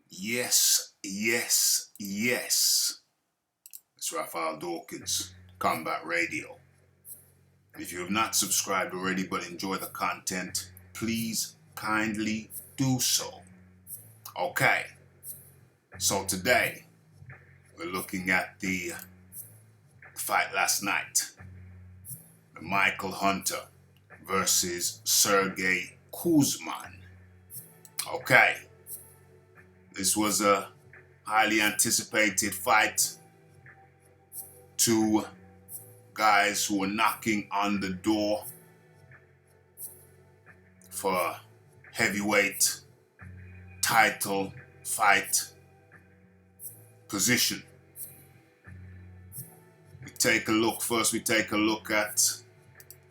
Yes, yes, yes. It's Raphael Dawkins, Combat Radio. If you have not subscribed already but enjoy the content, please kindly do so. Okay, so today we're looking at the fight last night. The Michael Hunter versus Sergey Kuzmin. Okay, this was a highly anticipated fight. Two guys who were knocking on the door for heavyweight title fight position. We take a look at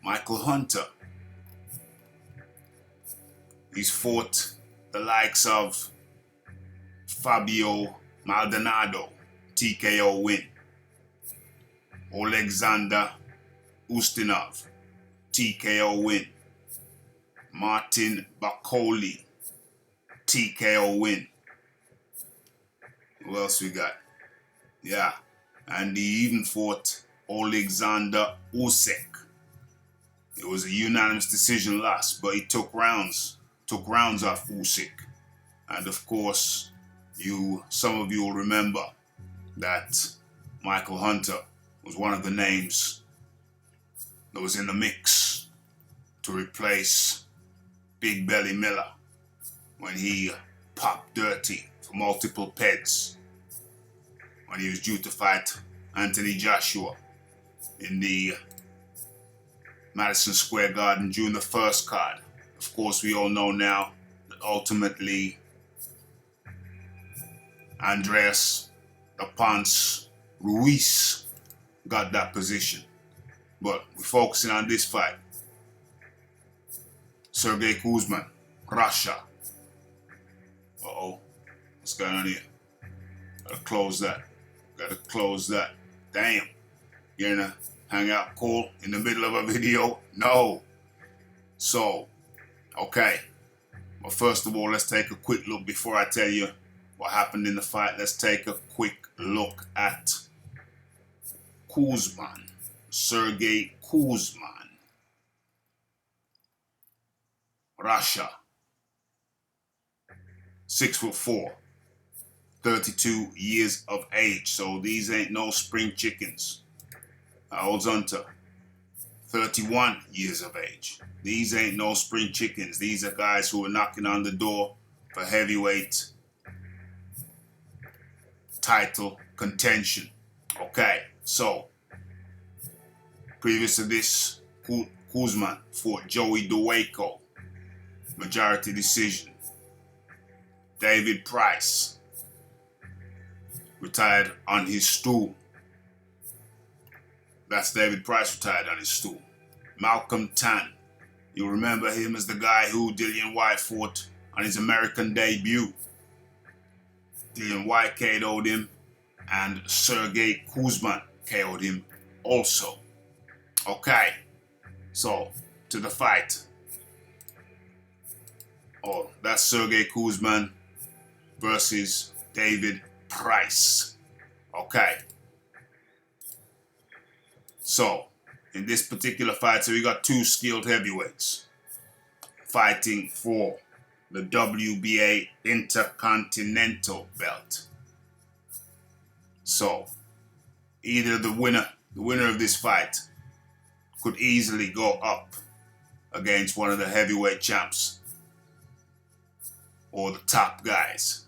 Michael Hunter. He's fought the likes of Fabio Maldonado, TKO win. Alexander Ustinov, TKO win. Martin Bakoli, TKO win. Who else we got? Yeah, and he even fought Alexander Usyk. It was a unanimous decision loss, but he took rounds off Usyk. And of course, some of you will remember that Michael Hunter was one of the names that was in the mix to replace Big Belly Miller when he popped dirty for multiple PEDs when he was due to fight Anthony Joshua in the Madison Square Garden during the first card. Of course, we all know now that ultimately Andreas "The Ponce" Ruiz got that position. But we're focusing on this fight. Sergey Kuzmin, Russia. Uh-oh. What's going on here? Gotta close that. Damn. You're in a hangout call in the middle of a video? No. So, okay. But first of all, let's take a quick look before I tell you what happened in the fight. Let's take a quick look at Kuzmin. Sergey Kuzmin. Russia. 6'4", 32 years of age. So these ain't no spring chickens. How old's Hunter? 31 years of age. These ain't no spring chickens. These are guys who are knocking on the door for heavyweight title contention. Okay, so previous to this, Kuzmin fought Joey DeWaco, majority decision. David Price retired on his stool. That's David Price retired on his stool. Malcolm Tan, you remember him as the guy who Dillian White fought on his American debut. Dillian White KO'd him, and Sergey Kuzmin KO'd him also. Okay, so to the fight. Oh, that's Sergey Kuzmin versus David Price. Okay. So, in this particular fight, so we got two skilled heavyweights fighting for the WBA Inter-Continental belt. So, either the winner of this fight could easily go up against one of the heavyweight champs or the top guys.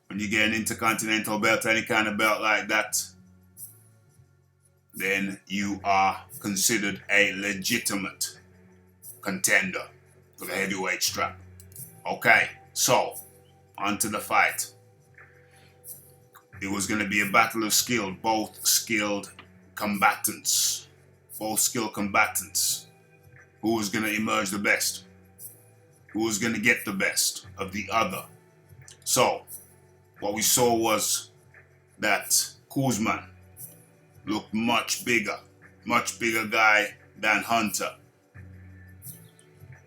When you get an Intercontinental belt, any kind of belt like that, then you are considered a legitimate contender for the heavyweight strap. Okay, so on to the fight. It was going to be a battle of skill, both skilled combatants. Who was going to emerge the best? Who was going to get the best of the other? So, what we saw was that Kuzmin looked much bigger guy than Hunter.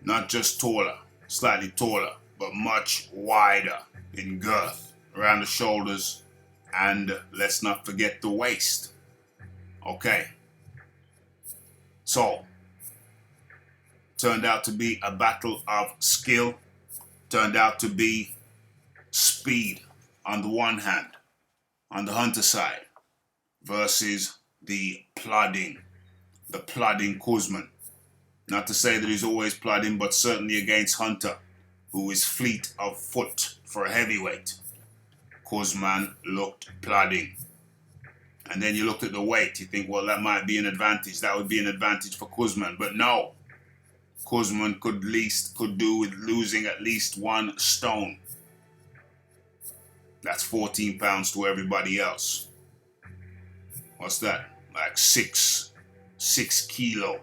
Not just taller, slightly taller, but much wider in girth around the shoulders, and let's not forget the waist. Okay, so turned out to be a battle of skill, turned out to be speed on the one hand, on the Hunter side, versus the plodding Kuzmin. Not to say that he's always plodding, but certainly against Hunter, who is fleet of foot for a heavyweight. Kuzmin looked plodding. And then you looked at the weight, you think, well, that might be an advantage. That would be an advantage for Kuzmin. But no, Kuzmin could do with losing at least 1 stone. That's 14 pounds to everybody else. What's that? Like 6 kilo.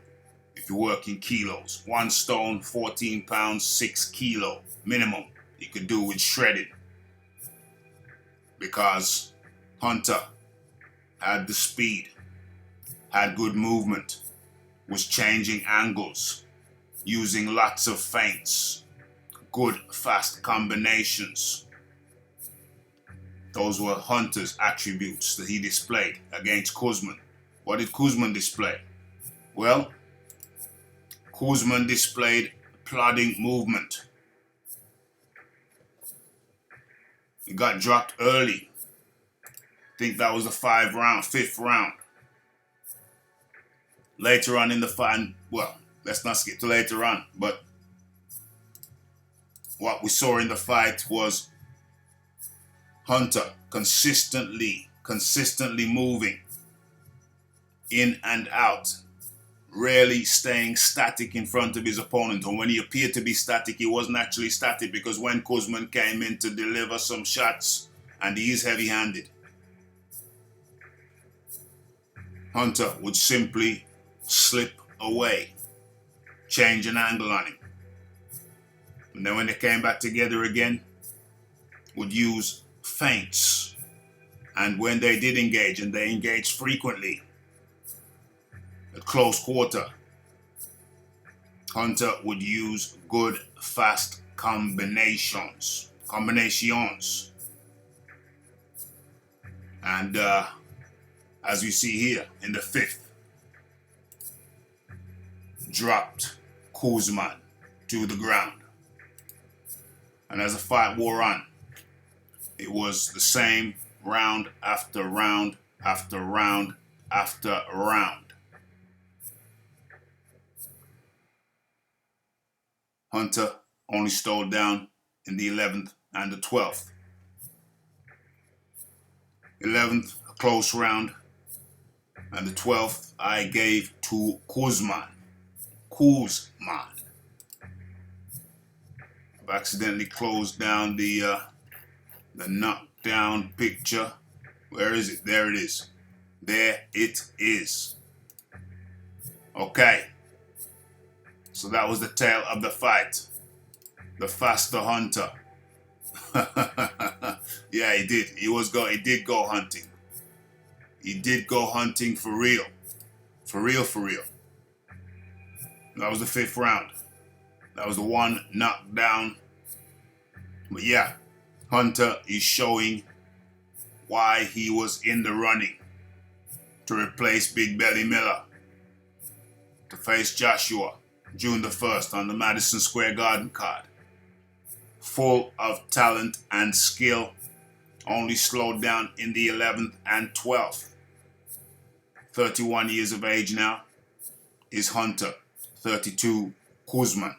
If you work in kilos. 1 stone, 14 pounds, 6 kilo. Minimum. You could do with shredded. Because Hunter had the speed, had good movement, was changing angles, using lots of feints, good fast combinations. Those were Hunter's attributes that he displayed against Kuzmin. What did Kuzmin display? Well, Kuzmin displayed plodding movement. He got dropped early. I think that was the 5th round. Later on in the fight, well, let's not skip to later on, but what we saw in the fight was Hunter consistently moving in and out, rarely staying static in front of his opponent. And when he appeared to be static, he wasn't actually static, because when Kuzmin came in to deliver some shots, and he is heavy-handed, Hunter would simply slip away, change an angle on him. And then when they came back together again, would use feints. And when they did engage, and they engaged frequently, at close quarter, Hunter would use good fast combinations. And as we see here in the 5th, dropped Kuzmin to the ground. And as the fight wore on, it was the same round after round after round after round. Hunter only slowed down in the 11th and the 12th. 11th, a close round, and the 12th I gave to Kuzmin. I've accidentally closed down the knockdown picture. Where is it? There it is. There it is. Okay. So that was the tale of the fight. The faster Hunter. Yeah, he did. He did go hunting. He did go hunting for real. For real. That was the 5th round. That was the one knockdown. But yeah, Hunter is showing why he was in the running to replace Big Belly Miller, to face Joshua June the 1st on the Madison Square Garden card. Full of talent and skill, only slowed down in the 11th and 12th. 31 years of age now is Hunter. 32, Kuzmin.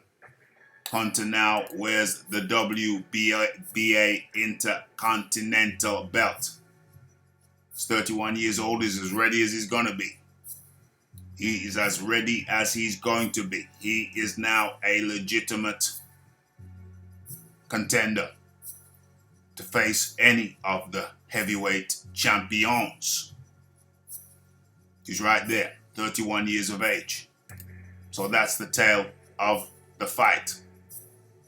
Hunter now wears the WBA Inter-Continental belt. He's 31 years old, he's as ready as he's gonna be. He is as ready as he's going to be. He is now a legitimate contender to face any of the heavyweight champions. He's right there, 31 years of age. So that's the tale of the fight.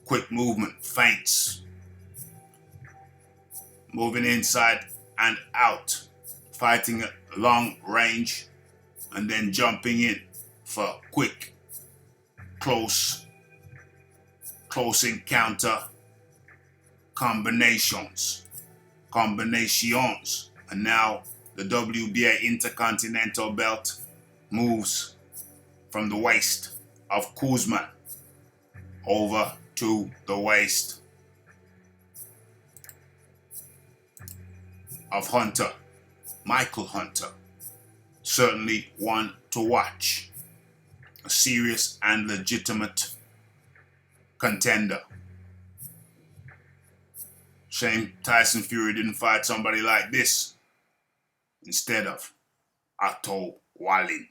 Quick movement, feints, moving inside and out, fighting at long range, and then jumping in for quick, close encounter combinations. And now the WBA Intercontinental belt moves from the waist of Kuzmin over to the waist of Hunter, Michael Hunter. Certainly one to watch. A serious and legitimate contender. Shame Tyson Fury didn't fight somebody like this instead of Otto Wallin.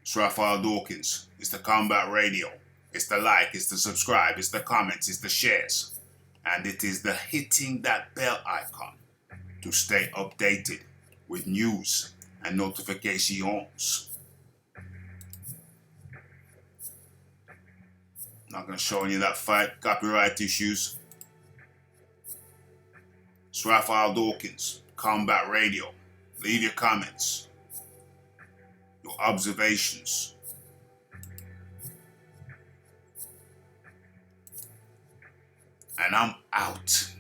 It's Raphael Dawkins. It's the Combat Radio. It's the like, it's the subscribe, it's the comments, it's the shares. And it is the hitting that bell icon to stay updated with news and notifications. Not going to show you that fight, copyright issues. It's Raphael Dawkins, Combat Radio. Leave your comments, your observations. And I'm out.